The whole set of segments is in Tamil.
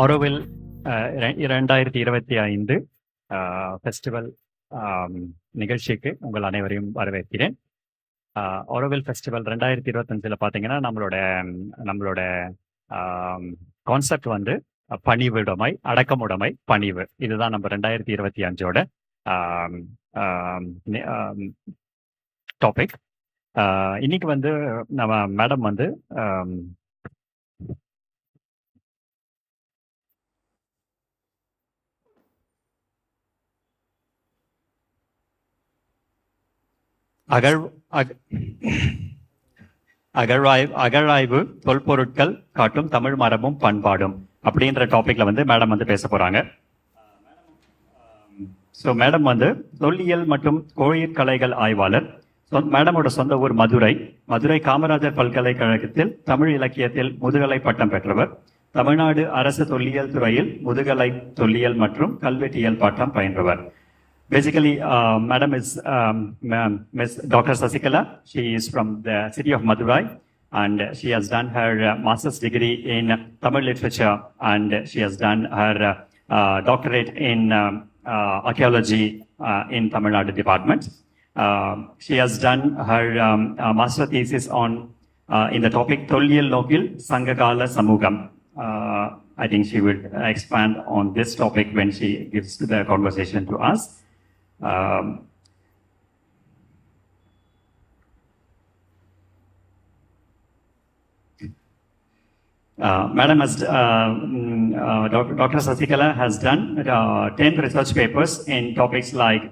ஆரோவில் 2025 ஃபெஸ்டிவல் நிகழ்ச்சிக்கு உங்கள் அனைவரையும் வரவேற்கிறேன். ஆரோவில் ஃபெஸ்டிவல் 2025 பார்த்தீங்கன்னா நம்மளோட கான்செப்ட் வந்து பணிவுடைமை, அடக்கமுடைமை, பணிவு. இதுதான் நம்ம 2025ஓட டாபிக். இன்னைக்கு வந்து நம்ம மேடம் வந்து அகழாய்வு தொல்பொருட்கள் காட்டும் தமிழ் மரபும் பண்பாடும் அப்படின்ற டாபிக்ல வந்து மேடம் வந்து பேச போறாங்க. ஸோ மேடம் வந்து தொல்லியல் மற்றும் கோயிற்கலைகள் ஆய்வாளர். மேடமோட சொந்த ஊர் மதுரை காமராஜர் பல்கலைக்கழகத்தில் தமிழ் இலக்கியத்தில் முதுகலை பட்டம் பெற்றவர். தமிழ்நாடு அரசு தொல்லியல் துறையில் முதுகலை தொல்லியல் மற்றும் கல்வெட்டியல் பட்டம் பயின்றவர். Basically, Madam is Ms. Dr. Sasikala. She is from the city of Madurai, and she has done her master's degree in Tamil literature, and she has done her doctorate in archaeology in Tamil Nadu department. She has done her master thesis on in the topic Tholliyal Nokil Sangakala Samugam. I think she will expand on this topic when she gives the conversation to us. Madam has, Dr. Sasikala has done 10 research papers in topics like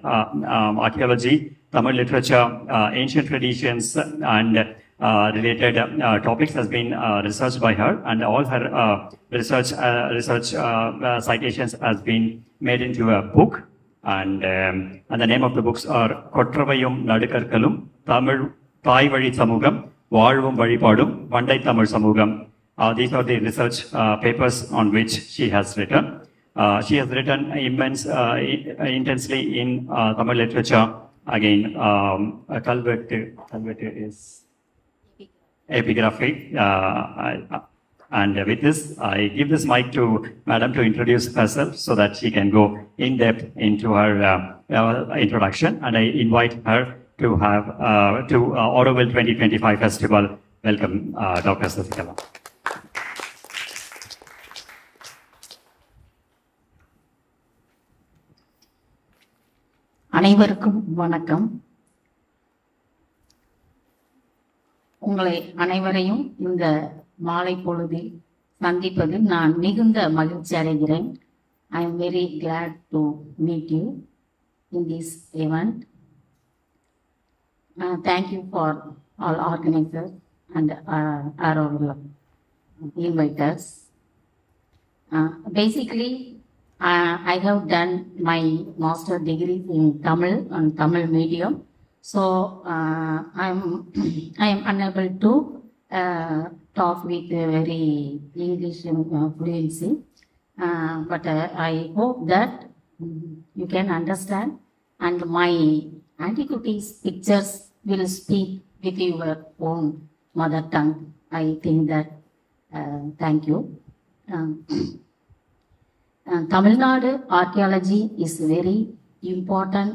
archaeology, Tamil literature, ancient traditions, and related topics has been researched by her, and all her research citations has been made into a book. And the name of the books are Kottravayum Nadukarkalum, Tamil Thai Vali Samugam, Vazhvum Valipadum, Vandai Tamil Samugam. These are the research papers on which she has written. She has written intensely in Tamil literature. Again, Kalvettu is epigraphy. And with this, I give this mic to Madam to introduce herself so that she can go in depth into her introduction. And I invite her to have to Auroville 2025 Festival. Welcome, Dr. Sasikala. அனைவருக்கும் வணக்கம். உங்களை அனைவரையும் இந்த மாலை பொழுதில் சந்திப்பதில் நான் மிகுந்த மகிழ்ச்சி அடைகிறேன். I am very glad to meet you in this event. Thank you for all organizers and Auroville inviters. Basically, I have done my master degree in Tamil and Tamil medium, so I am unable to talk with very English fluency, but I hope that you can understand, and my antiquities pictures will speak with your own mother tongue. I think that. Thank you. Tamil Nadu archaeology is very important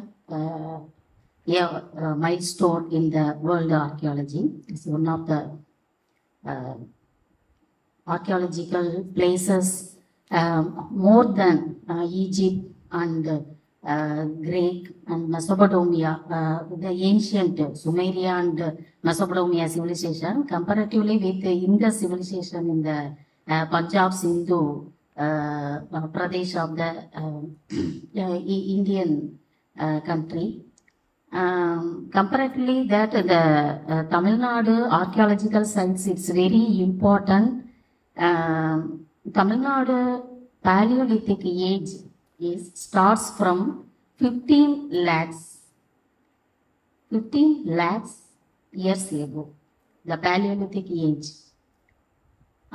milestone in the world archaeology. It's one of the archaeological places more than Egypt and Greek and Mesopotamia, the ancient Sumeria and Mesopotamia civilization, comparatively with the Indus civilization in the Punjab, Sindhu Pradesh of the Indian country. Comparatively, that the Tamil Nadu archaeological sites, it's very important. Tamil Nadu Paleolithic age starts from 15 lakhs years ago. The Paleolithic age.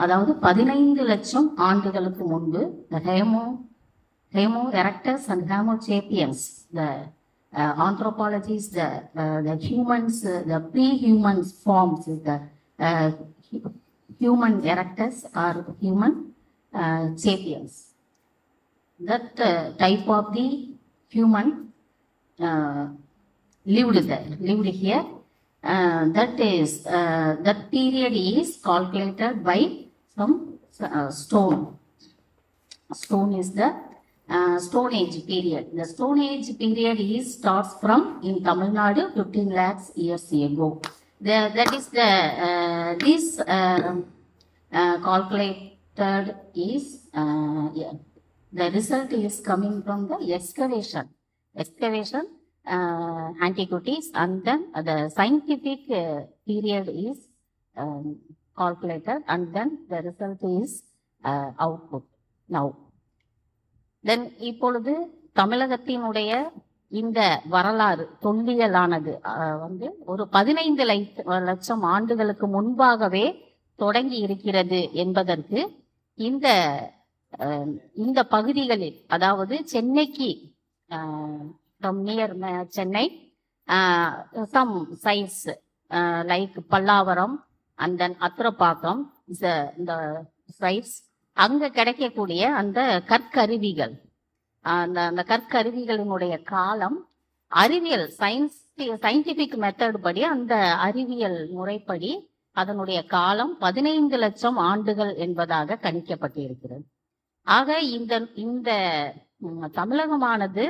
அதாவது 15 லட்சம் ஆண்டுகளுக்கு முன்பு the Homo erectus and Homo sapiens, the anthropologists, the humans, the pre-human forms, the human erectus or human sapiens. That type of the human lived here. That period is calculated by some stone. Stone is the Stone Age period. The Stone Age period starts from in Tamil Nadu 15 lakhs years ago. That is the this calculated is yeah. The result is coming from the excavation, antiquities, and then the scientific period is calculated, and then the result is output now. Then இப்பொழுது தமிழகத்தினுடைய இந்த வரலாறு தொல்லியலானது வந்து ஒரு 15 லட்சம் ஆண்டுகளுக்கு முன்பாகவே தொடங்கி இருக்கிறது என்பதற்கு இந்த பகுதிகளில், அதாவது சென்னைக்கு from near Chennai some sites like Pallavaram and then அத்திரப்பாக்கம் இந்த sites, அங்க கிடைக்கக்கூடிய அந்த கற்கருவிகள், அந்த கற்கருவிகளினுடைய காலம் அறிவியல் சயின்டிபிக் மெத்தட் படி, அந்த அறிவியல் முறைப்படி அதனுடைய காலம் 15 லட்சம் ஆண்டுகள் என்பதாக கணிக்கப்பட்டிருக்கிறது. ஆக இந்த தமிழகமானது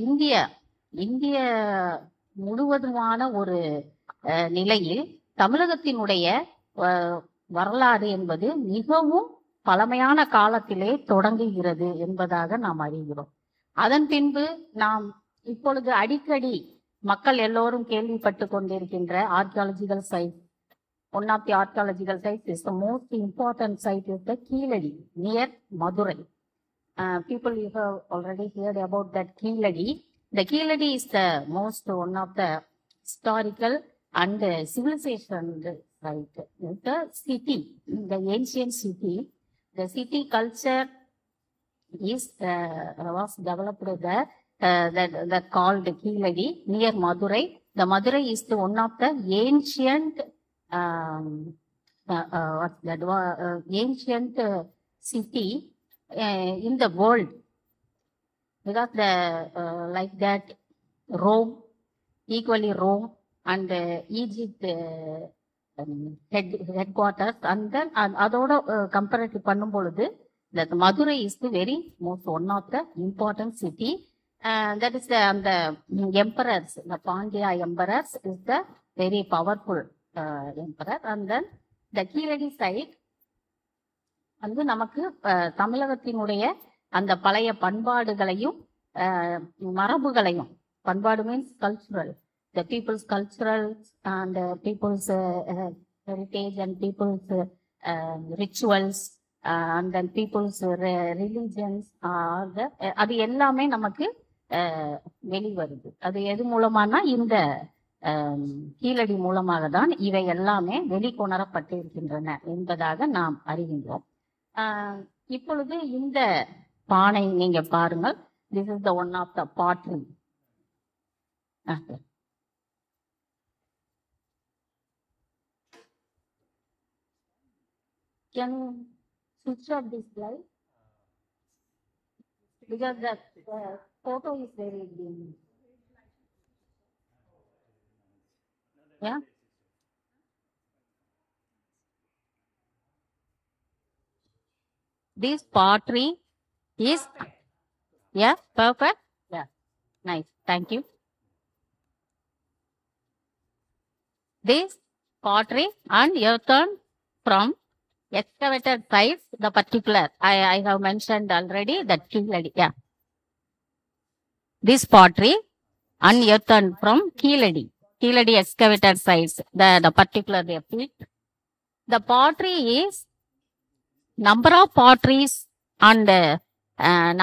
இந்திய முழுவதுமான ஒரு நிலையில் தமிழகத்தினுடைய வரலாறு என்பது மிகவும் பழமையான காலத்திலே தொடங்குகிறது என்பதாக நாம் அறிகிறோம். அதன் பின்பு நாம் இப்பொழுது அடிக்கடி மக்கள் எல்லோரும் கேள்விப்பட்டு கொண்டிருக்கின்ற archaeological side, one of the archaeological sites is the most important site is the Keeladi near Madurai. People, you have already heard about that Keeladi. The Keeladi is the one of the historical and civilization site. The city, the ancient city, the city culture was developed there. That called Keeladi near Madurai. The Madurai is one of the ancient ancient city in the world, because like that Rome, equally Rome and Egypt headquarters, and then அதோட comparative பண்ணும் பொழுது that Madurai is the very most one of the important city. That is the emperors, the Pandya emperors is the very powerful emperor. And then the Keeladi site வந்து நமக்கு தமிழகத்தினுடைய அந்த பழைய பண்பாடுகளையும் மரபுகளையும், பண்பாடு means cultural, the people's cultural and people's heritage and people's rituals and then people's religions, அது எல்லாமே நமக்கு வெளிவருது. அது எது மூலமானா இந்த கீழடி மூலமாக தான் இவை எல்லாமே வெளிக்கொணரப்பட்டு இருக்கின்றன என்பதாக நாம் அறிகின்றோம். இப்பொழுது இந்த பானை நீங்க பாருங்கள். This is the one of the pottery. Can you switch off this slide? Because the photo is very dim. Yeah. This pottery is, yeah, perfect. Yeah, nice. Thank you. This pottery and earthen from excavated sites, the particular, I have mentioned already that Keeladi. Yeah. This pottery unearthed from Keeladi excavated sites, the particular they put. The pottery is number of potteries and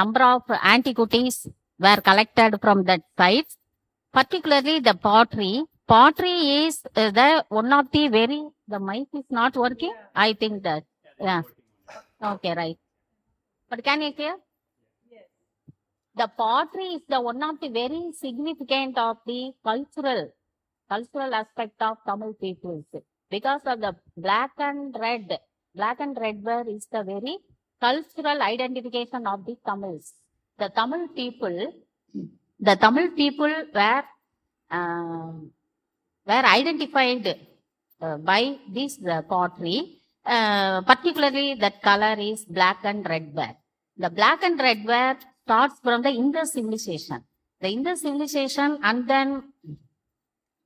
number of antiquities were collected from that sites. Particularly the pottery. Pottery is the one of the very, the mic is not working. I think that, yeah. Okay, right. But can you hear? The pottery is the one of the very significant of the cultural aspect of Tamil peoples, because of the black and red ware is the very cultural identification of the Tamils. The Tamil people were identified by this pottery. Particularly, that color is black and red ware. The black and red ware starts from the Indus civilization. The Indus civilization, and then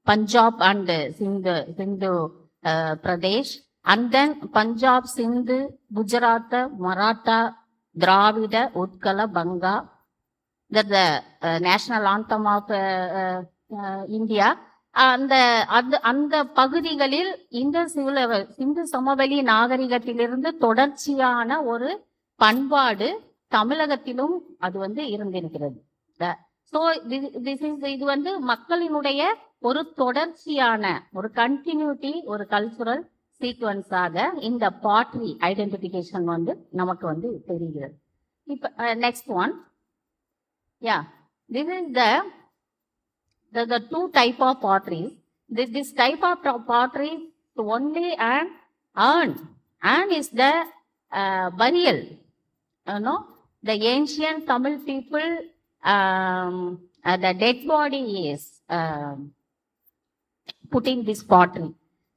Punjab and Sindhu Pradesh, and then Punjab, Sindhu, Gujarat, Maratha, Dravida, Utkala, Banga. That's the national anthem of India. அந்த பகுதிகளில் இந்த சிந்து சமவெளி நாகரிகத்திலிருந்து தொடர்ச்சியான ஒரு பண்பாடு தமிழகத்திலும் அது வந்து இருந்திருக்கிறது. ஸோ இது வந்து மக்களினுடைய ஒரு தொடர்ச்சியான ஒரு கண்டினியூட்டி, ஒரு கல்ச்சுரல் சீக்வன்ஸாக இந்த பாட்ரி ஐடென்டிஃபிகேஷன் வந்து நமக்கு வந்து தெரிகிறது. இப்போ next one, this is the two type of potteries. This type of pottery is only an urn. Urn is the burial. The ancient Tamil people, the dead body is put in this pottery.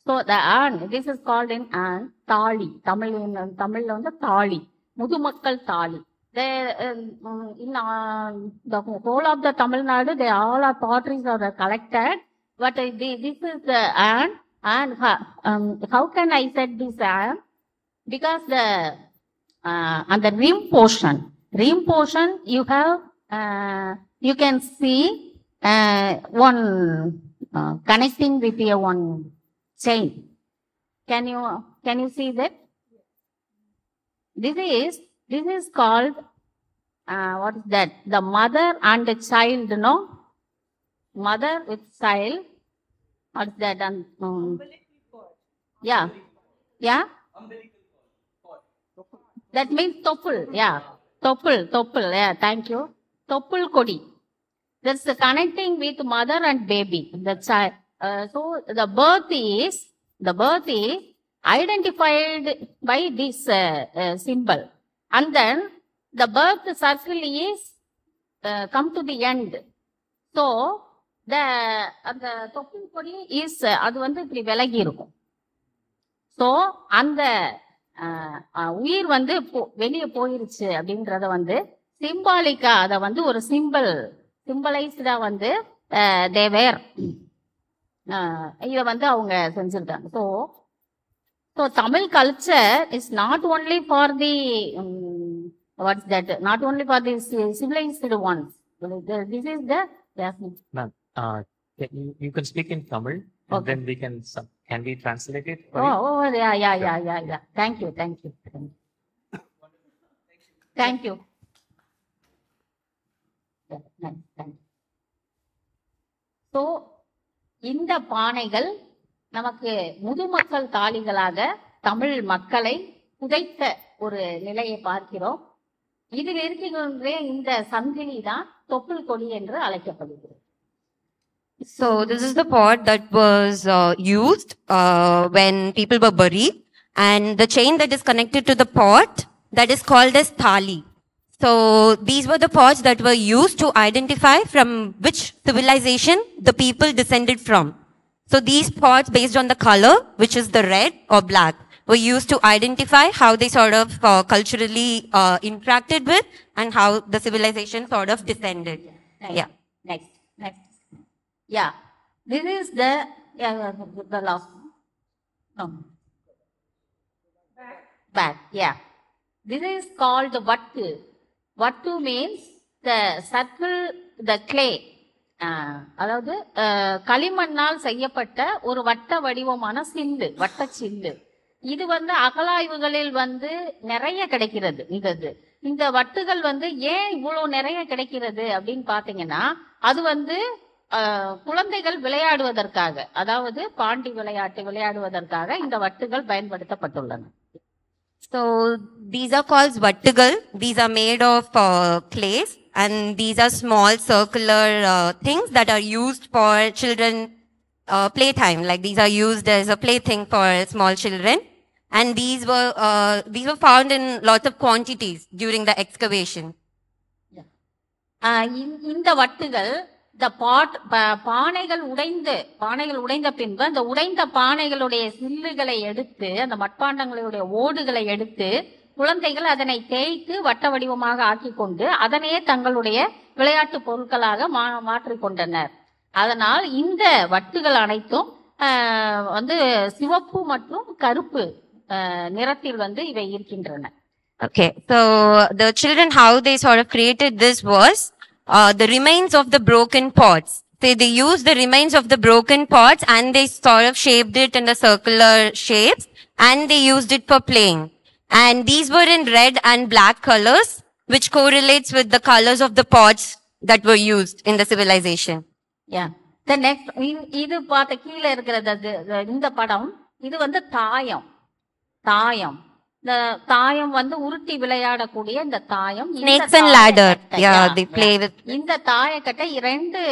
So the urn, this is called in urn, thali. Tamil on the thali, Mudumakkal thali. In the whole of the Tamil Nadu, all our potteries are collected. But this is the urn. And how can I set this urn? Because on the rim portion, you have you can see one connecting with your one chain. Can you see that? This is called what is that? The mother and the child, no? Mother with child. What is that? Yeah. That means topul. Yeah. Topul. Yeah. Thank you. Topul kodi. That's the connecting with mother and baby. The child. So the birth is identified by this symbol. And then the birth circle is come to the end. So the தொப்புள் கொடி is அது வந்து இப்படி விலகி இருக்கும். ஸோ அந்த உயிர் வந்து வெளியே போயிருச்சு அப்படின்றத வந்து சிம்பாலிக்கா அதை வந்து ஒரு சிம்பலைஸ்டா வந்து தேவேர் இதை வந்து அவங்க செஞ்சிருக்காங்க. So Tamil culture is not only for the what's that? Not only for the civilized ones. This is the Ma'am, you can speak in Tamil, and okay. then we can we translate it? Yeah. Thank you. Thank you. Yeah, nice. Thank you. So, இந்த பானைகள் நமக்கு முதுமக்கள் தாளிகளாக தமிழ் மக்களை புதைத்த ஒரு நிலையை பார்க்கிறோம். இதில் இருக்கின்ற இந்த சங்கிலி தான் தொப்புள் கொடி என்று அழைக்கப்படுகிறது. So this is the pot that was used when people were buried, and the chain that is connected to the pot, that is called as thali. So these were the pots that were used to identify from which civilization the people descended from. So these pots, based on the color, which is the red or black, were used to identify how they sort of culturally interacted with and how the civilization sort of descended. Yeah. Next. Yeah. This is the last. No. Back. Yeah. This is called vattu. Vattu means the circle, the clay. அதாவது களிமண்ணால் செய்யப்பட்ட ஒரு வட்ட வடிவமான சில்லு, வட்ட சில்லு. இது வந்து அகலாய்வுகளில் வந்து நிறைய கிடைக்கிறது. இந்த வட்டுகள் வந்து ஏன் இவ்வளவு நிறைய கிடைக்கிறது அப்படின்னு பாத்தீங்கன்னா, அது வந்து குழந்தைகள் விளையாடுவதற்காக, அதாவது பாண்டி விளையாட்டு விளையாடுவதற்காக இந்த வட்டுகள் பயன்படுத்தப்பட்டுள்ளன. So these are called vattugal. These are made of clays, and these are small circular things that are used for children playtime. Like these are used as a plaything for small children. and these were found in lots of quantities during the excavation. இந்த வட்டுகள் இந்த பானைகள் உடைந்த பின்பு அந்த உடைந்த பானைகளுடைய சில்லுகளை எடுத்து அந்த மட்பாண்டங்களுடைய ஓடுகளை எடுத்து குழந்தைகள் அதனை தேய்த்து வட்ட வடிவமாக ஆக்கி கொண்டு அதனையே தங்களுடைய விளையாட்டு பொருட்களாக மாற்றிக்கொண்டனர். அதனால் இந்த வட்டுகள் அனைத்தும் வந்து சிவப்பு மற்றும் கருப்பு நிறத்தில் வந்து இவை இருக்கின்றன. Okay, so the children, how they sort of created this was the remains of the broken pots. They used the remains of the broken pots and they sort of shaped it in the circular shapes and they used it for playing. And these were in red and black colors, which correlates with the colors of the pots that were used in the civilization. Yeah. The next, இது பார்த்த கீழே இருக்கிறது இந்த படம், இது வந்து தாயம். இந்த தாயம் வந்து உருட்டி விளையாடக்கூடிய இந்த தாயம். Snakes and ladder. Yeah, they play with. இந்த தாயக்கட்டை 2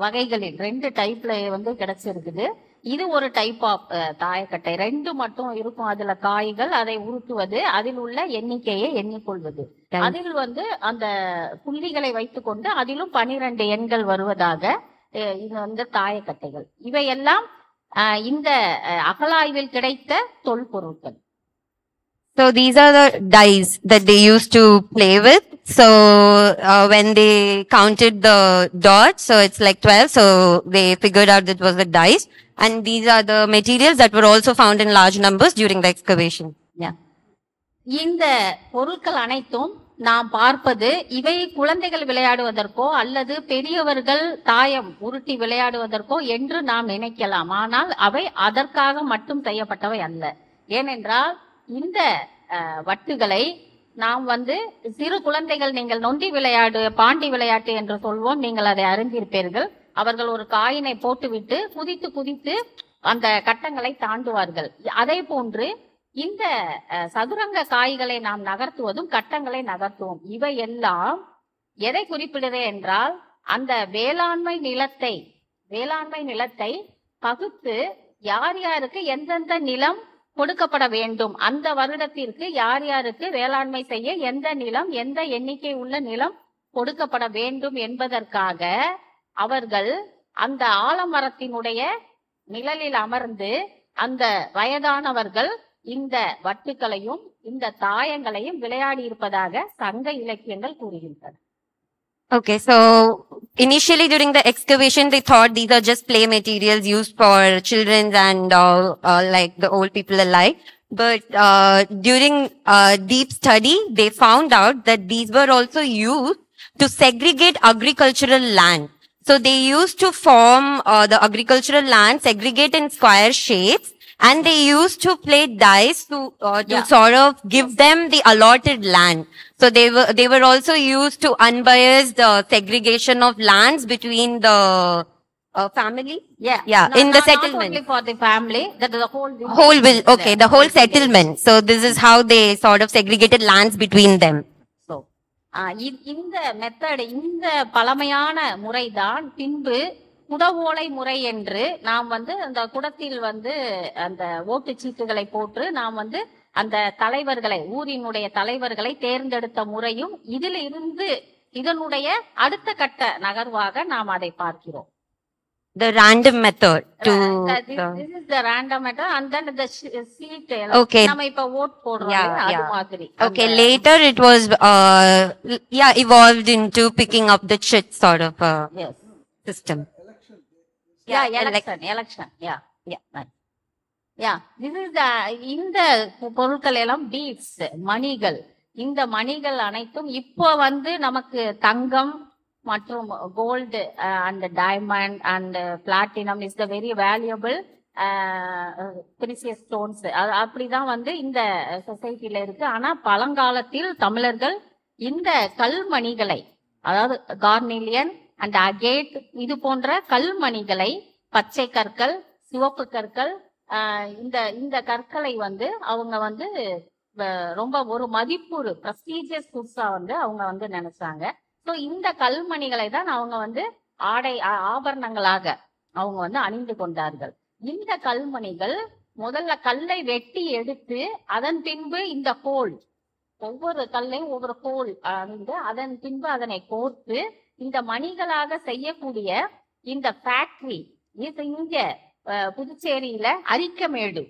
வகைகளில் 2 டைப்ல வந்து கிடைச்சிருக்குது. இது ஒரு டைப் ஆஃப் தாயக்கட்டை. 2 மட்டும் இருக்கும். அதுல காய்கள், அதை உருட்டுவது, அதில் உள்ள எண்ணிக்கையை எண்ணிக்கொள்வது. அதில் வந்து அந்த புள்ளிகளை வைத்துக்கொண்டு அதிலும் 12 எண்கள் வருவதாக இது வந்து தாயக்கட்டைகள். இவையெல்லாம் இந்த அகழாய்வில் கிடைத்த தொல்பொருட்கள். So these are the dice that they used to play with. So when they counted the dots, so it's like 12. So they figured out that it was the dice. And these are the materials that were also found in large numbers during the excavation. Yeah. இந்த பொருட்கள் அனைத்தும் நாம் பார்ப்பது இவை குழந்தைகள் விளையாடுவதற்கோ அல்லது பெரியவர்கள் தாயம் உருட்டி விளையாடுவதற்கோ என்று நாம் நினைக்கலாம். ஆனால் அவை அதற்காக மட்டும் செய்யப்பட்டவை அல்ல. ஏனென்றால் இந்த வட்டுகளை நாம் வந்து சிறு குழந்தைகள், நீங்கள் நொண்டி விளையாடு, பாண்டி விளையாட்டு என்று சொல்வோம், நீங்கள் அதை அறிந்திருப்பீர்கள். அவர்கள் ஒரு காயினை போட்டுவிட்டு குதித்து குதித்து அந்த கட்டங்களை தாண்டுவார்கள். அதே போன்று இந்த சதுரங்க காய்களை நாம் நகர்த்துவதும் கட்டங்களை நகர்த்துவோம். இவை எல்லாம் எதை குறிப்பிடுது என்றால் அந்த வேளாண்மை நிலத்தை பகுத்து யார் யாருக்கு எந்தெந்த நிலம் கொடுக்கப்பட வேண்டும், அந்த வருடத்திற்கு யார் யாருக்கு வேளாண்மை செய்ய எந்த நிலம், எந்த எண்ணிக்கை உள்ள நிலம் கொடுக்கப்பட வேண்டும் என்பதற்காக அவர்கள் அந்த ஆலமரத்தினுடைய நிழலில் அமர்ந்து அந்த வயதானவர்கள் இந்த வட்டுக்களையும் இந்த தாயங்களையும் விளையாடி இருப்பதாக சங்க இலக்கியங்கள் கூறுகின்றன. Okay, so initially during the excavation, they thought these are just play materials used for children and like the old people alike. But during deep study, they found out that these were also used to segregate agricultural land. So they used to form the agricultural land, segregate in square shapes, and they used to play dice to sort of give them the allotted land. So they were also used to unbias the segregation of lands between the family. In the settlement. Not only for the family, that is the the whole settlement. So this is how they sort of segregated lands between them. So இந்த மெத்தட், இந்த பழமையான முறைதான் பின்பு குடவோலை முறை என்று நாம் வந்து அந்த குடத்தில் வந்து அந்த ஓட்டுச்சீட்டுகளை போட்டு நாம் வந்து அந்த தலைவர்களை, ஊரினுடைய தலைவர்களை தேர்ந்தெடுத்த முறையும் இதில் இருந்து இதனுடைய அடுத்த கட்ட நகர்வாக நாம் அதை பார்க்கிறோம். The random method to this is the random method and then the sheet. Okay, நம்ம இப்ப vote போடுறோம் அது மாதிரி. Okay, later it was evolved into picking up the chit sort of system. Election. This is the இந்த பொருட்கள் எல்லாம் பீட்ஸ், மணிகள். இந்த மணிகள் அனைத்தும் இப்போ வந்து நமக்கு தங்கம் மற்றும் gold and diamond and platinum is the very valuable precious stones. அப்படிதான் வந்து இந்த சொசைட்டில இருக்கு. ஆனா பழங்காலத்தில் தமிழர்கள் இந்த கல்மணிகளை, அதாவது கார்னிலியன் அண்ட் அகேட், இது போன்ற கல்மணிகளை, பச்சை கற்கள், சிவப்பு கற்கள், இந்த கற்களை வந்து அவங்க வந்து ரொம்ப ஒரு மதிப்புறு பிரஸ்டீஜியஸ் குட்ஸா வந்து அவங்க வந்து நினைச்சாங்க. ஸோ இந்த கல்மணிகளை தான் அவங்க வந்து ஆபரணங்களாக அவங்க வந்து அணிந்து கொண்டார்கள். இந்த கல்மணிகள் முதல்ல கல்லை வெட்டி எடுத்து அதன் பின்பு இந்த ஹோல், ஒவ்வொரு கல்லையும் ஒவ்வொரு ஹோல் அணிந்து அதன் பின்பு அதனை கோர்த்து இந்த மணிகளாக செய்யக்கூடிய இந்த ஃபேக்டரி இது இங்க புதுச்சேரியில Arikamedu.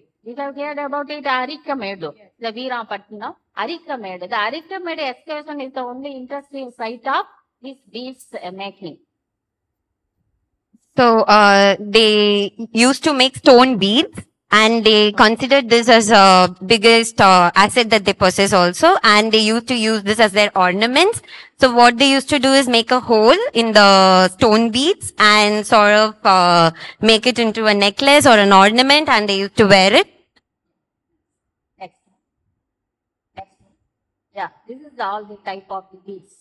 Arikamedu, the Veerampatnam, Arikamedu. The Arikamedu excavation is the only interesting site of this beads making. So they used to make stone beads, and they considered this as a biggest asset that they possess also, and they used to use this as their ornaments. So what they used to do is make a hole in the stone beads and sort of make it into a necklace or an ornament, and they used to wear it. Next. Yeah, this is all the type of beads.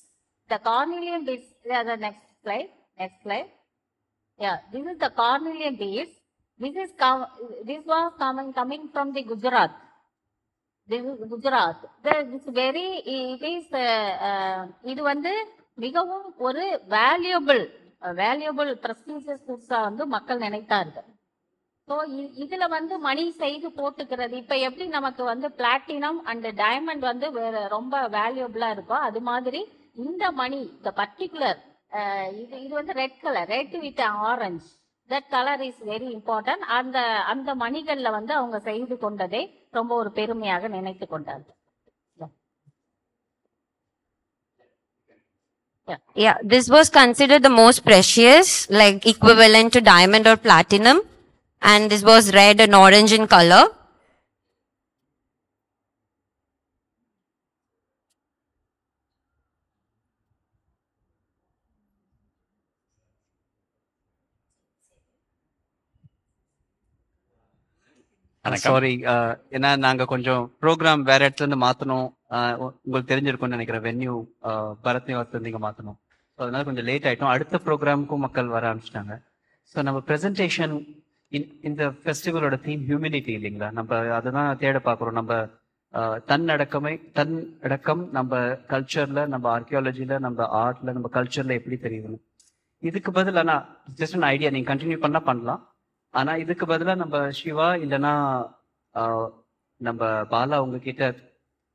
The cornelian beads, yeah, the next slide. Yeah, this is the cornelian beads. This was coming from the Gujarat. This is Gujarat. இது வந்து மிகவும் ஒரு வேல்யூபிள் பிரஸ்டீஜியஸ் குட்ஸா வந்து மக்கள் நினைத்தார்கள். ஸோ இதுல வந்து மணி செய்து போட்டுக்கிறது. இப்ப எப்படி நமக்கு வந்து பிளாட்டினம் அண்ட் டைமண்ட் வந்து வேற ரொம்ப வேல்யூபிளா இருக்கோ, அது மாதிரி இந்த மணி, இந்த பர்டிகுலர் இது வந்து red colour, red with orange, that colour is very important. அந்த மணிகள்ல வந்து அவங்க செய்து கொண்டதை ரொம்ப ஒரு பெருமையாக நினைத்து கொண்டார்கள். Yeah, this was considered the most precious, like equivalent to diamond or platinum, and this was red and orange in color. Sorry, ஏன்னா நாங்க கொஞ்சம் ப்ரோக்ராம் வேற இடத்துல இருந்து மாத்தணும். உங்களுக்கு தெரிஞ்சிருக்கும்னு நினைக்கிறேன், வென்யூ பரத் நிவாஸ்ல இருந்து இங்க மாத்தணும். ஸோ அதனால கொஞ்சம் லேட் ஆயிட்டோம். அடுத்த ப்ரோக்ராமுக்கும் மக்கள் வர ஆரம்பிச்சிட்டாங்க. ஸோ நம்ம ப்ரெசன்டேஷன் இந்த ஃபெஸ்டிவலோட தீம் ஹியூமினிட்டி இல்லைங்களா? நம்ம அதுதான் தேட பார்க்குறோம். நம்ம தன்னடக்கம் நம்ம கல்ச்சர்ல, நம்ம ஆர்கியாலஜில, நம்ம ஆர்ட்ல, நம்ம கல்ச்சர்ல எப்படி தெரியும். இதுக்கு பதில் ஆனா ஜஸ்ட் அன் ஐடியா, நீங்க கண்டினியூ பண்ணலாம். ஆனா இதுக்கு பதிலா நம்ம சிவா இல்லைன்னா நம்ம பாலா உங்ககிட்ட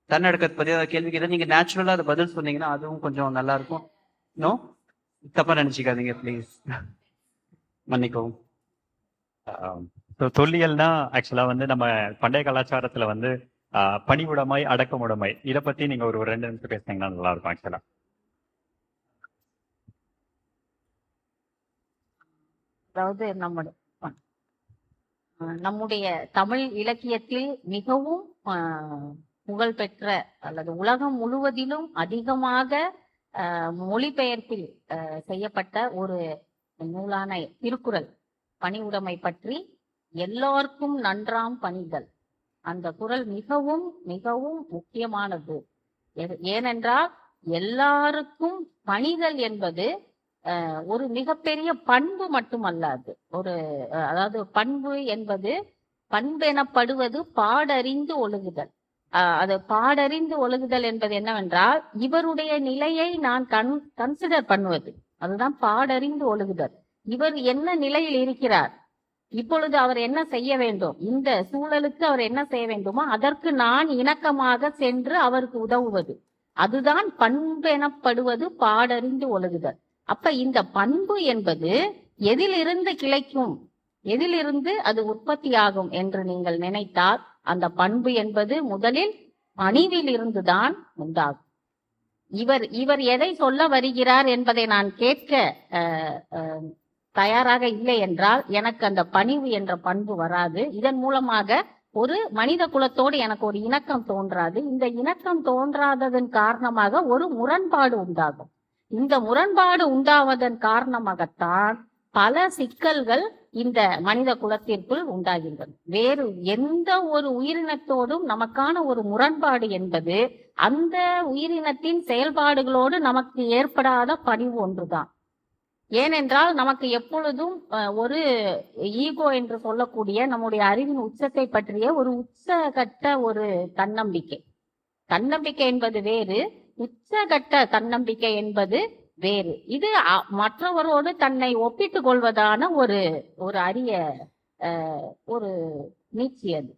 தன்னடக்கத்தை பத்தி ஏதாவது கேள்வி கேட்டா நீங்க நேச்சுரலா அதை பதில் சொன்னீங்கன்னா அதுவும் கொஞ்சம் நல்லா இருக்கும். நோ, தப்பா நினைச்சுக்காதீங்க ப்ளீஸ், மன்னிக்கவும். தொல்லியல்னா ஆக்சுவலா வந்து நம்ம பண்டைய கலாச்சாரத்துல வந்து பணிவுடைமை, அடக்கமுடைமை, இதை பத்தி நீங்க ஒரு 2 நிமிஷம் பேசுனீங்கன்னா நல்லா இருக்கும் ஆக்சுவலா. அதாவது நம்முடைய தமிழ் இலக்கியத்தில் மிகவும் புகழ்பெற்ற அல்லது உலகம் முழுவதிலும் அதிகமாக மொழிபெயர்ப்பில் செய்யப்பட்ட ஒரு நூலான திருக்குறள் பணிவுடைமை பற்றி, எல்லோருக்கும் நன்றாம் பணிதல், அந்த குறள் மிகவும் மிகவும் முக்கியமானது. ஏனென்றால் எல்லாருக்கும் பணிதல் என்பது ஒரு மிகப்பெரிய பண்பு மட்டுமல்லாது, அதாவது பண்பு என்பது பண்பெனப்படுவது பாடறிந்து ஒழுகுதல். அது பாடறிந்து ஒழுகுதல் என்பது என்னவென்றால் இவருடைய நிலையை நான் கன்சிடர் பண்ணுவது, அதுதான் பாடறிந்து ஒழுகுதல். இவர் என்ன நிலையில் இருக்கிறார், இப்பொழுது அவர் என்ன செய்ய வேண்டும், இந்த சூழலுக்கு அவர் என்ன செய்ய வேண்டுமோ அதற்கு நான் இணக்கமாக சென்று அவருக்கு உதவுவது, அதுதான் பண்பெனப்படுவது பாடறிந்து ஒழுகுதல். அப்ப இந்த பண்பு என்பது எதிலிருந்து கிளைக்கும், எதிலிருந்து அது உற்பத்தியாகும் என்று நீங்கள் நினைத்தால் அந்த பண்பு என்பது முதலில் பணிவில் இருந்துதான் உண்டாகும். இவர் எதை சொல்ல வருகிறார் என்பதை நான் கேட்க தயாராக இல்லை என்றால் எனக்கு அந்த பணிவு என்ற பண்பு வராது. இதன் மூலமாக ஒரு மனித குலத்தோடு எனக்கு ஒரு இணக்கம் தோன்றாது. இந்த இணக்கம் தோன்றாததன் காரணமாக ஒரு முரண்பாடு உண்டாகும். இந்த முரண்பாடு உண்டாவதன் காரணமாகத்தான் பல சிக்கல்கள் இந்த மனித குலத்திற்குள் உண்டாகின்றன. வேறு எந்த ஒரு உயிரினத்தோடும் நமக்கான ஒரு முரண்பாடு என்பது அந்த உயிரினத்தின் செயல்பாடுகளோடு நமக்கு ஏற்படாத பணிவு ஒன்றுதான். ஏனென்றால் நமக்கு எப்பொழுதும் ஒரு ஈகோ என்று சொல்லக்கூடிய நம்முடைய அறிவின் உச்சத்தை பற்றிய ஒரு உச்சகட்ட ஒரு தன்னம்பிக்கை என்பது வேறு, உச்சகட்ட தன்னம்பிக்கை என்பது வேறு. இது மற்றவரோடு தன்னை ஒப்பிட்டுக் கொள்வதான ஒரு அரிய ஒரு நீட்சியது.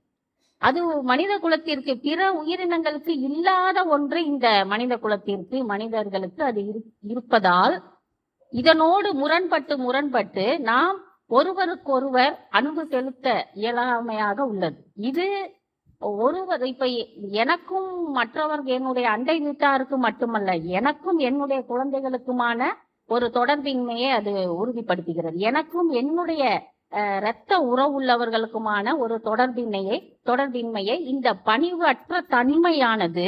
அது மனித குலத்திற்கு, பிற உயிரினங்களுக்கு இல்லாத ஒன்று இந்த மனித குலத்திற்கு, மனிதர்களுக்கு அது இருப்பதால் இதனோடு முரண்பட்டு நாம் ஒருவருக்கொருவர் அன்பு செலுத்த இயலாமையாக உள்ளது. இது ஒருவர் இப்ப எனக்கும் மற்றவர்கள் என்னுடைய அண்டை வீட்டாருக்கு மட்டுமல்ல, எனக்கும் என்னுடைய குழந்தைகளுக்குமான ஒரு தொடர்பின்மையை அது உறுதிப்படுத்துகிறது. எனக்கும் என்னுடைய இரத்த உறவுள்ளவர்களுக்குமான ஒரு தொடர்பின்மையை இந்த பணிவு அற்ற தன்மையானது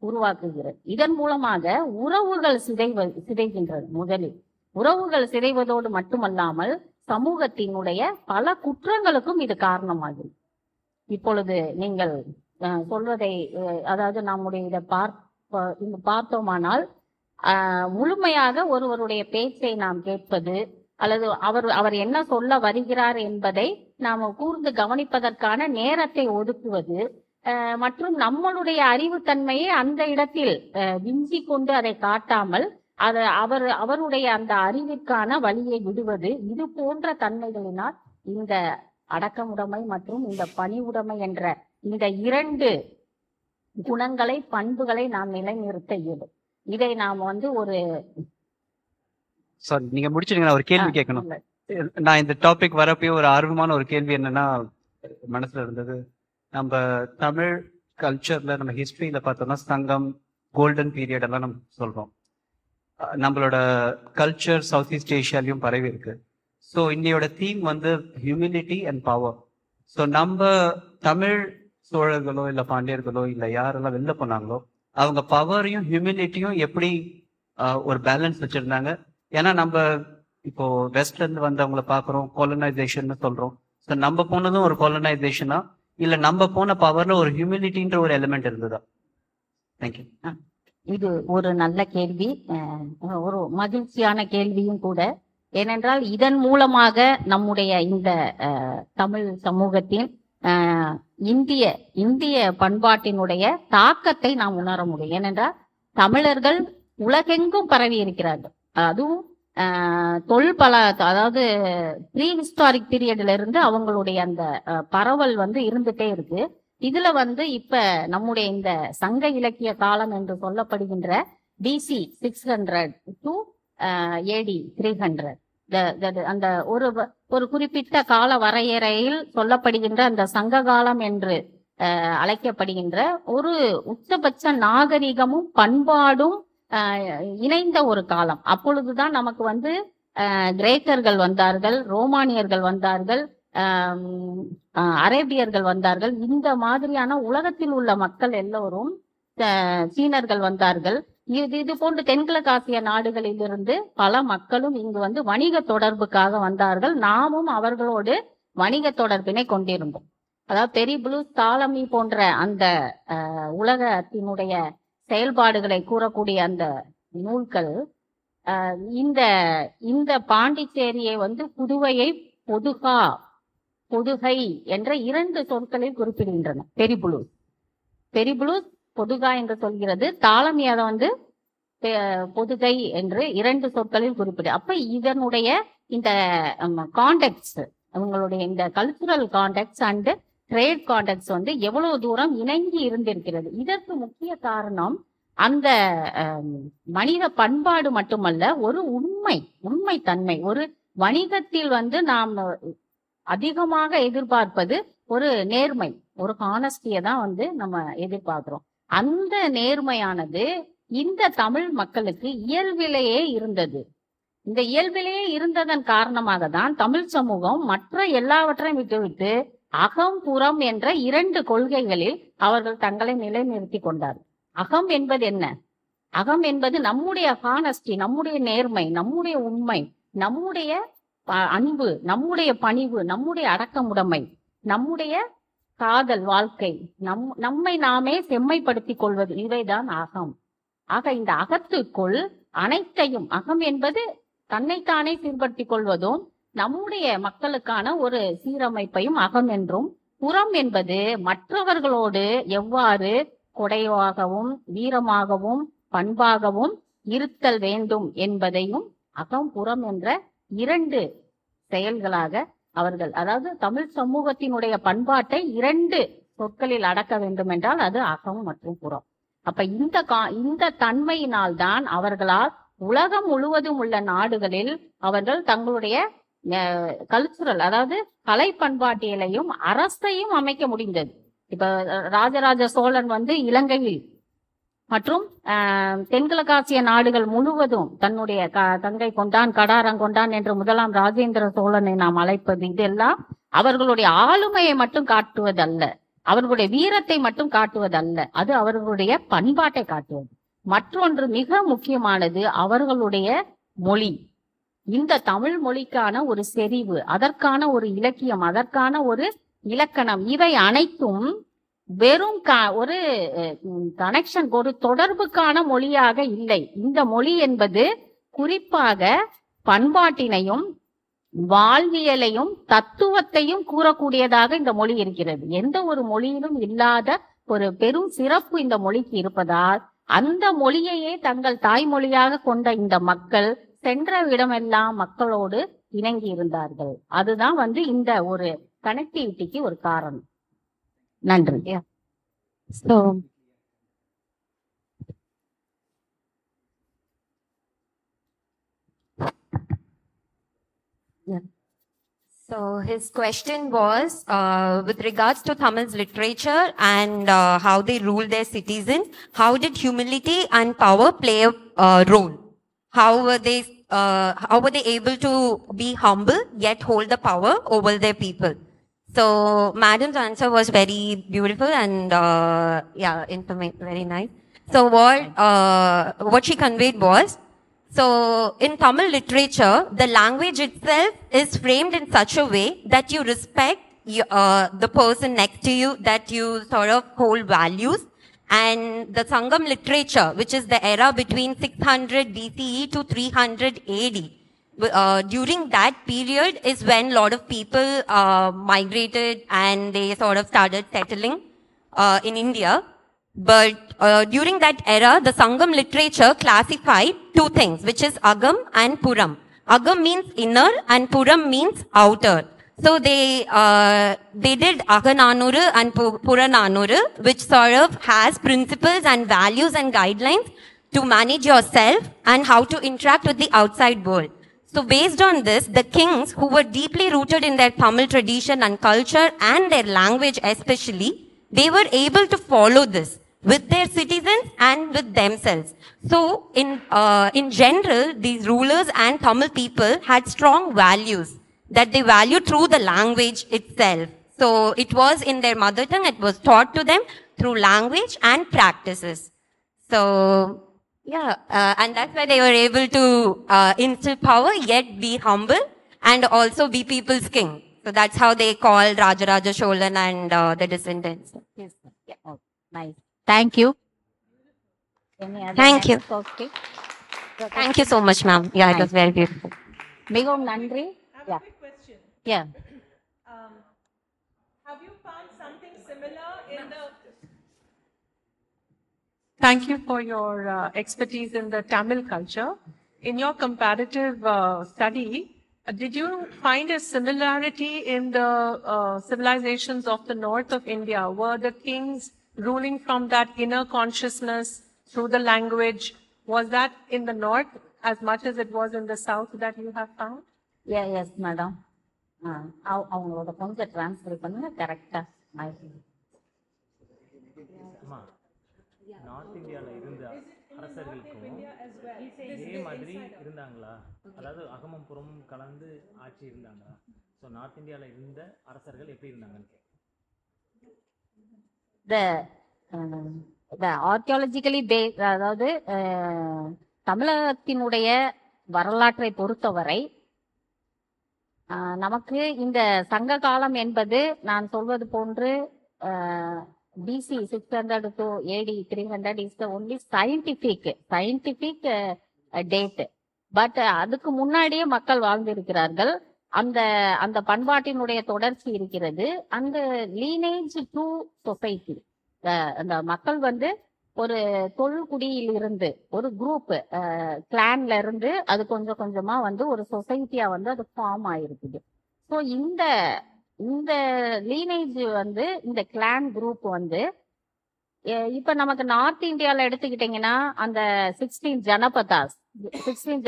உருவாக்குகிறது. இதன் மூலமாக உறவுகள் சிதைகின்றது. முதலில் உறவுகள் சிதைவதோடு மட்டுமல்லாமல் சமூகத்தினுடைய பல குற்றங்களுக்கும் இது காரணமாகும். இப்பொழுது நீங்கள் சொல்வதை, அதாவது நம்முடைய இதை பார்த்தோமானால் முழுமையாக ஒருவருடைய பேச்சை நாம் கேட்பது அல்லது அவர் என்ன சொல்ல வருகிறார் என்பதை நாம் கூர்ந்து கவனிப்பதற்கான நேரத்தை ஒதுக்குவது மற்றும் நம்மளுடைய அறிவுத்தன்மையை அந்த இடத்தில் விஞ்சி கொண்டு அதை காட்டாமல் அவருடைய அந்த அறிவிற்கான வழியை விடுவது, இது போன்ற தன்மைகளினால் இந்த அடக்கமுடைமை மற்றும் இந்த பணிவுடைமை என்ற இந்த இரண்டு குணங்களை, பண்புகளை நாம் நிலைநிறுத்த இயலும். இதை நாம் ஒரு சாரி, நீங்க முடிச்சிருங்க. நான் ஒரு கேள்வி கேட்கணும். நான் இந்த டாபிக் வரப்போ ஒரு ஆர்வமான ஒரு கேள்வி என்னன்னா மனசுல இருந்தது. நம்ம தமிழ் கல்ச்சர்ல, நம்ம ஹிஸ்டரியில பார்த்தோம்னா சங்கம், கோல்டன் பீரியட் எல்லாம் நம்ம சொல்றோம். நம்மளோட கல்ச்சர் சவுத் ஈஸ்ட் ஏஷியாலையும் பரவி இருக்கு. ஸோ இன்னையோட theme humility and power. So நம்ம தமிழ் சோழர்களோ இல்லை பாண்டியர்களோ இல்லை யாரெல்லாம் வெளில போனாங்களோ அவங்க பவரையும் ஹியூமிலிட்டியும் எப்படி ஒரு பேலன்ஸ் வச்சிருந்தாங்க. ஏன்னா நம்ம இப்போ வெஸ்ட்ல இருந்து வந்தவங்களை பார்க்குறோம், கோலனைசேஷன் சொல்றோம். ஸோ நம்ம போனதும் ஒரு கோலனைசேஷனா இல்லை நம்ம போன பவர்ல ஒரு ஹியூமிலிட்டின்ற ஒரு எலிமெண்ட் இருந்ததா? தேங்க்யூ. இது ஒரு நல்ல கேள்வி, ஒரு மகிழ்ச்சியான கேள்வியும் கூட. ஏனென்றால் இதன் மூலமாக நம்முடைய இந்த தமிழ் சமூகத்தின் இந்திய பண்பாட்டினுடைய தாக்கத்தை நாம் உணர முடியும். ஏனென்றால் தமிழர்கள் உலகெங்கும் பரவி இருக்கிறார்கள். அதுவும் அதாவது ப்ரீ ஹிஸ்டாரிக் பீரியட்ல இருந்து அவங்களுடைய அந்த பரவல் இருந்துட்டே இருக்கு. இதுல இப்ப நம்முடைய இந்த சங்க இலக்கிய காலம் என்று சொல்லப்படுகின்ற BC 600 to AD 300 அந்த ஒரு குறிப்பிட்ட கால வரையறையில் சொல்லப்படுகின்ற அந்த சங்க காலம் என்று அழைக்கப்படுகின்ற ஒரு உச்சபட்ச நாகரிகமும் பண்பாடும் இணைந்த ஒரு காலம். அப்பொழுதுதான் நமக்கு கிரேக்கர்கள் வந்தார்கள், ரோமானியர்கள் வந்தார்கள், அரேபியர்கள் வந்தார்கள். இந்த மாதிரியான உலகத்தில் உள்ள மக்கள் எல்லோரும், சீனர்கள் வந்தார்கள். இது போன்று தென்கிழக்கு ஆசிய நாடுகளிலிருந்து பல மக்களும் இங்கு வணிக தொடர்புக்காக வந்தார்கள். நாமும் அவர்களோடு வணிக தொடர்பினை கொண்டிருந்தோம். அதாவது பெரிப்ளூஸ், தாலமி போன்ற அந்த உலகத்தினுடைய செயல்பாடுகளை கூறக்கூடிய அந்த நூல்கள் இந்த பாண்டிச்சேரியை புதுவையை பொதுகை என்ற இரண்டு சொற்களில் குறிப்பிடுகின்றன. பெரிப்ளூஸ் பொதுகா என்று சொல்கிறது, தாலமி அதை பொதுகை என்று இரண்டு சொற்களில் குறிப்பிடு. அப்ப இதனுடைய இந்த கான்டெக்ட்ஸ், அவங்களுடைய இந்த cultural contacts and trade contacts எவ்வளவு தூரம் இணங்கி இருந்திருக்கிறது. இதற்கு முக்கிய காரணம் அந்த மனித பண்பாடு மட்டுமல்ல, ஒரு உண்மைத்தன்மை. ஒரு வணிகத்தில் நாம் அதிகமாக எதிர்பார்ப்பது ஒரு நேர்மை, ஒரு ஹானஸ்டியை தான் நம்ம எதிர்பார்க்கிறோம். அந்த நேர்மையானது இந்த தமிழ் மக்களுக்கு இயல்பிலேயே இருந்தது. இந்த இயல்பிலேயே இருந்ததன் காரணமாக தான் தமிழ் சமூகம் மற்ற எல்லாவற்றையும் விட்டுவிட்டு அகம் புறம் என்ற இரண்டு கொள்கைகளில் அவர்கள் தங்களை நிலைநிறுத்தி கொண்டார்கள். அகம் என்பது என்ன? அகம் என்பது நம்முடைய ஹானஸ்டி, நம்முடைய நேர்மை, நம்முடைய உண்மை, நம்முடைய அன்பு, நம்முடைய பணிவு, நம்முடைய அடக்கமுடைமை, நம்முடைய காதல் வாழ்க்கை, நம்மை நாமே செம்மைப்படுத்திக் கொள்வது, இவைதான் அகம். ஆக இந்த அகத்துக்குள் அனைத்தையும், அகம் என்பது தன்னைத்தானே சீர்படுத்திக் கொள்வதும் நம்முடைய மக்களுக்கான ஒரு சீரமைப்பையும் அகம் என்றும், புறம் என்பது மற்றவர்களோடு எவ்வாறு கொடையாகவும் வீரமாகவும் பண்பாகவும் இருத்தல் வேண்டும் என்பதையும் அகம் புறம் என்ற இரண்டு செயல்களாக அவர்கள், அதாவது தமிழ் சமூகத்தினுடைய பண்பாட்டை 2 சொற்களில் அடக்க வேண்டும் என்றால் அது அகம் மற்றும் புறம். அப்ப இந்த தன்மையினால்தான் அவர்களால் உலகம் முழுவதும் உள்ள நாடுகளில் அவர்கள் தங்களுடைய கல்ச்சுரல், அதாவது கலை பண்பாட்டியலையும் அரசையும் அமைக்க முடிந்தது. இப்ப ராஜராஜ சோழன் இலங்கையில் மற்றும் தென்கிழக்காசிய நாடுகள் முழுவதும் தன்னுடைய தங்கை கொண்டான், கடாரம் கொண்டான் என்று முதலாம் ராஜேந்திர சோழனை நாம் அழைப்பது, இதெல்லாம் அவர்களுடைய ஆளுமையை மட்டும் காட்டுவதல்ல, அவர்களுடைய வீரத்தை மட்டும் காட்டுவதல்ல, அது அவர்களுடைய பண்பாட்டை காட்டுவது. மற்றொன்று மிக முக்கியமானது அவர்களுடைய மொழி. இந்த தமிழ் மொழிக்கான ஒரு செறிவு, அதற்கான ஒரு இலக்கியம், அதற்கான ஒரு இலக்கணம், இவை அனைத்தும் வெறும் ஒரு கனெக்ஷன், ஒரு தொடர்புக்கான மொழியாக இல்லை. இந்த மொழி என்பது குறிப்பாக பண்பாட்டினையும் வாழ்வியலையும் தத்துவத்தையும் கூறக்கூடியதாக இந்த மொழி இருக்கிறது. எந்த ஒரு மொழியிலும் இல்லாத ஒரு பெரும் சிறப்பு இந்த மொழிக்கு இருப்பதால் அந்த மொழியையே தங்கள் தாய்மொழியாக கொண்ட இந்த மக்கள் சென்ற இடமெல்லாம் மக்களோடு இணங்கி இருந்தார்கள். அதுதான் இந்த ஒரு கனெக்டிவிட்டிக்கு ஒரு காரணம். நன்றி. So his question was with regards to Tamil's literature and how they rule their citizens. How did humility and power play a role? How were they able to be humble yet hold the power over their people? So Madam's answer was very beautiful and very nice. So what she conveyed was, so in Tamil literature, the language itself is framed in such a way that you respect the person next to you, that you sort of hold values. And the Sangam literature, which is the era between 600 BCE to 300 AD, during that period is when a lot of people migrated and they sort of started settling in India. But during that era, the Sangam literature classified 2 things, which is Agam and Puram. Agam means inner and Puram means outer. So they did Agananuru and Purananuru, which sort of has principles and values and guidelines to manage yourself and how to interact with the outside world. So based on this, the kings who were deeply rooted in their Tamil tradition and culture and their language especially, they were able to follow this with their citizens and with themselves. So in general, these rulers and Tamil people had strong values that they value through the language itself. So it was in their mother tongue, it was taught to them through language and practices. So and that's why they were able to instill power yet be humble and also be people's king. So that's how they call Rajaraja Cholan and the descendants. Yes. Yeah. Oh, nice. Thank you. Thank you. Okay. Thank you so much, ma'am. Yeah, it was very beautiful. மிகவும் நன்றி. Yeah. Quick question. Yeah. Have you found something similar in the... Thank you for your expertise in the Tamil culture. In your comparative study, did you find a similarity in the civilizations of the north of India? Were the kings ruling from that inner consciousness through the language? Was that in the north as much as it was in the south that you have found? Yes, madam. அவங்களோட கொஞ்சம் டிரான்ஸ்ஃபர் பண்ணுங்க கரெக்டா. நார்த் இந்தியாவில் இருந்த அரசர்களுக்கும் இதே மாதிரி இருந்தாங்களா? அதாவது அகமும் புறமும் கலந்து ஆட்சி இருந்தாங்களா? ஸோ நார்த் இந்தியாவில் இருந்த அரசர்கள் எப்படி இருந்தாங்கன்னு the archaeologically based, அதாவது தமிழகத்தினுடைய வரலாற்றை பொறுத்தவரை நமக்கு இந்த சங்க காலம் என்பது நான் சொல்வது போன்று BC 600 to AD 300 is the only scientific date. But அதுக்கு முன்னாடியே மக்கள் வாழ்ந்திருக்கிறார்கள். அந்த பண்பாட்டினுடைய தொடர்ச்சி இருக்கிறது. அந்த லீனேஜ் டு சொசைட்டி, அந்த மக்கள் ஒரு தொல்குடியில் இருந்து ஒரு குரூப் கிளான்ல இருந்து அது கொஞ்சம் கொஞ்சமா ஒரு சொசைட்டியா அது ஃபார்ம் ஆயிருக்குது. ஸோ இந்த இந்த லீனேஜ் வந்து இந்த கிளான் குரூப் வந்து இப்ப நமக்கு நார்த் இந்தியால எடுத்துக்கிட்டீங்கன்னா அந்த 16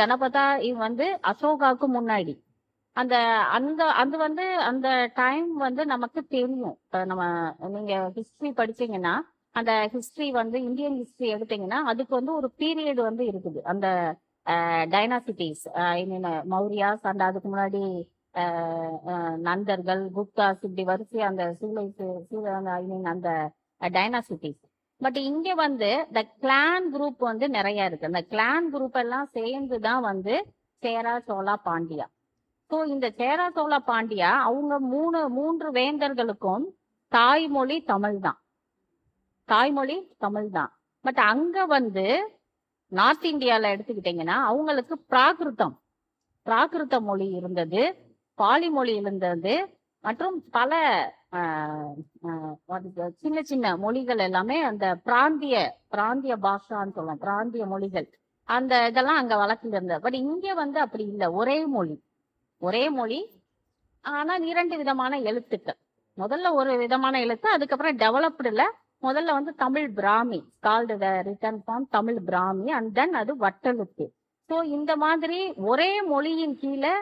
ஜனபதா இது வந்து அசோகாவுக்கு முன்னாடி அந்த அந்த அது வந்து அந்த டைம் வந்து நமக்கு தெரியும். இப்ப நம்ம நீங்க ஹிஸ்டரி படிச்சீங்கன்னா அந்த ஹிஸ்டரி வந்து இந்தியன் ஹிஸ்டரி எடுத்தீங்கன்னா அதுக்கு வந்து ஒரு பீரியட் வந்து இருக்குது. அந்த dynasties I mean Mauryas and அதுக்கு முன்னாடி நந்தர்கள், குப்தாஸ், இப்படி வரிசை அந்த ஐ மீன் அந்த டைனாசிட்டிஸ். பட் இங்க வந்து இந்த கிளான் குரூப் வந்து நிறைய இருக்கு. அந்த கிளான் குரூப் எல்லாம் சேர்ந்து தான் வந்து சேரா, சோழா, பாண்டியா. ஸோ இந்த சேரா, சோழா, பாண்டியா அவங்க மூன்று வேந்தர்களுக்கும் தாய்மொழி தமிழ் தான். பட் அங்க வந்து நார்த் இந்தியால எடுத்துக்கிட்டீங்கன்னா அவங்களுக்கு பிராகிருத மொழி இருந்தது, பாலி மொழி இருந்தது, மற்றும் பல சின்ன சின்ன மொழிகள் எல்லாமே அந்த பிராந்திய பாஷான்னு சொல்லலாம், பிராந்திய மொழிகள் அந்த இதெல்லாம் அங்க வழக்கில் இருந்தது. பட் இங்க வந்து அப்படி இல்லை, ஒரே மொழி ஆனால் 2 விதமான எழுத்துக்கள். முதல்ல ஒரு விதமான எழுத்து, அதுக்கப்புறம் டெவலப்டுல முதல்ல வந்து Tamil Brahmi, called written form Tamil Brahmi, and then அது வட்டெழுத்து. ஸோ இந்த மாதிரி ஒரே மொழியின் கீழே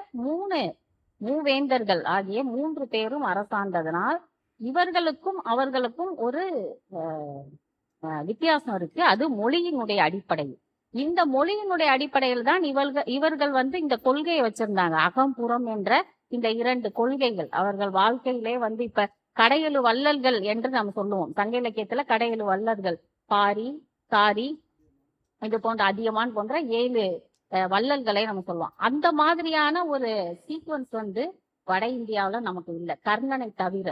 மூவேந்தர்கள் ஆகிய 3 பேரும் அரசாண்டதனால் இவர்களுக்கும் அவர்களுக்கும் ஒரு வித்தியாசம் இருக்கு. அது மொழியினுடைய அடிப்படையில். இந்த மொழியினுடைய அடிப்படையில் தான் இவர்கள் வந்து இந்த கொள்கையை வச்சிருந்தாங்க, அகம்புறம் என்ற இந்த 2 கொள்கைகள். அவர்கள் வாழ்க்கையிலே வந்து இப்ப கடையெழு வள்ளல்கள் என்று நாம் சொல்லுவோம். சங்க இலக்கியத்துல கடையெழு வள்ளல்கள், பாரி, சாரி, இது போன்ற அதியமான் போன்ற 7 வள்ளல்களை நம்ம சொல்லுவோம். அந்த மாதிரியான ஒரு சீக்வன்ஸ் வந்து வட இந்தியாவில நமக்கு இல்லை, கர்ணனை தவிர.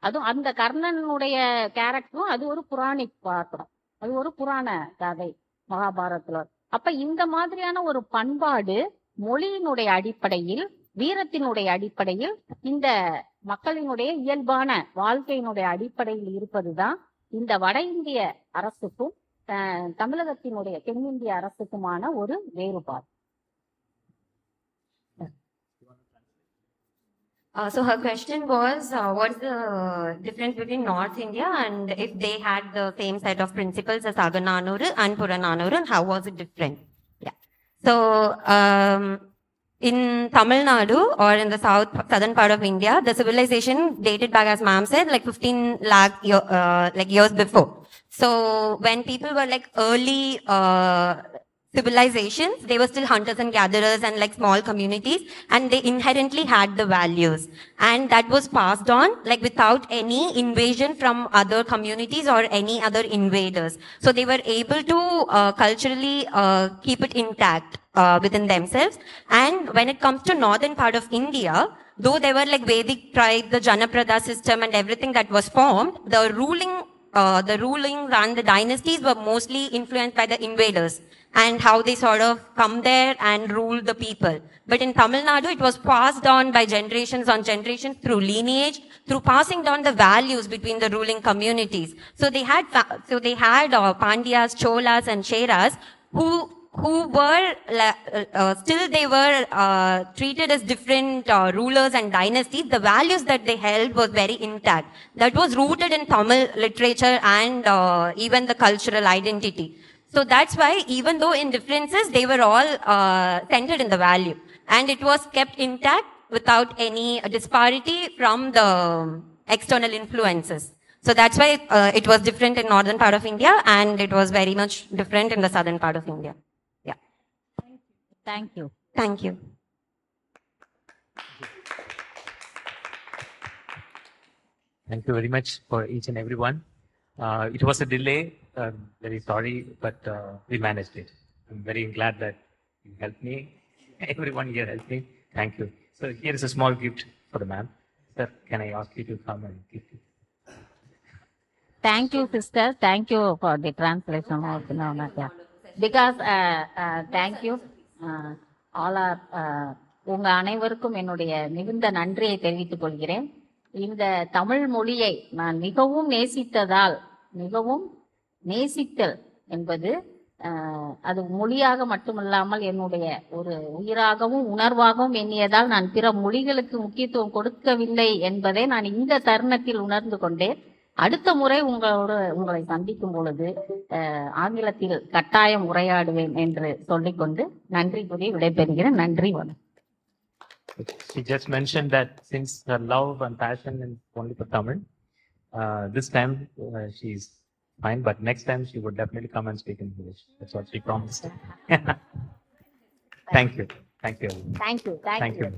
அதுவும் அந்த கர்ணனுடைய கேரக்டரும் அது ஒரு புராணிக் பாத்திரம், அது ஒரு புராண கதை மகாபாரதத்துல. அப்ப இந்த மாதிரியான ஒரு பண்பாடு மொழியினுடைய அடிப்படையில், வீரத்தினுடைய அடிப்படையில், இந்த மக்களினுடைய இயல்பான வாழ்க்கையினுடைய அடிப்படையில் இருப்பதுதான் இந்த வட இந்திய அரசுக்கும் தமிழகத்தினுடைய தென்னிந்திய அரசுக்குமான ஒரு வேறுபாடு. So her question was, what's the difference between North India and if they had the same set of principles as Agananuru and Purananuru, and how was it different? Yeah. So in Tamil Nadu or in the southern part of India, the civilization dated back, as ma'am said, like 15 lakh years before. So when people were like early civilizations, they were still hunters and gatherers and like small communities, and they inherently had the values, and that was passed on like without any invasion from other communities or any other invaders. So they were able to culturally keep it intact within themselves. And when it comes to northern part of India, though they were like Vedic tribe, the Janaprada system and everything that was formed, the rulings and the dynasties were mostly influenced by the invaders and how they sort of come there and rule the people. But in Tamil Nadu, it was passed on by generations on generations through lineage, through passing down the values between the ruling communities. So they had Pandyas, Cholas and Cheras who were still they were treated as different rulers and dynasties. The values that they held was very intact. That was rooted in Tamil literature and even the cultural identity. So that's why even though in differences, they were all centered in the value, and it was kept intact without any disparity from the external influences. So that's why it was different in northern part of India, and it was very much different in the southern part of India. Yeah. Thank you. Thank you. Thank you very much for each and every one. It was a delay, very sorry, but we managed it. I'm very glad that you helped me. Everyone here helped me. Thank you. So here is a small gift for the ma'am. Sir, can I ask you to come and give it? Thank you, sister. Thank you for the translation of because thank you. All are உங்க அனைவருக்கும் என்னுடைய மிகுந்த நன்றியை தெரிவித்துக் கொள்கிறேன். இந்த தமிழ் மொழியை நான் மிகவும் நேசித்தல் என்பது அது மொழியாக மட்டுமல்லாமல் என்னுடைய ஒரு உயிராகவும் உணர்வாகவும் எண்ணியதால் நான் பிற மொழிகளுக்கு முக்கியத்துவம் கொடுக்கவில்லை என்பதை நான் இந்த தருணத்தில் உணர்ந்து கொண்டேன். அடுத்த முறை உங்களை சந்திக்கும் பொழுது ஆங்கிலத்தில் கட்டாயம் உரையாடுவேன் என்று சொல்லிக்கொண்டு நன்றி கூறி விடைபெறுகிறேன். நன்றி, வணக்கம். She just mentioned that since her love and passion is only for Tamil, this time she's fine, but next time she would definitely come and speak in English. That's what she promised. Thank you. Thank you. Thank you. Thank you.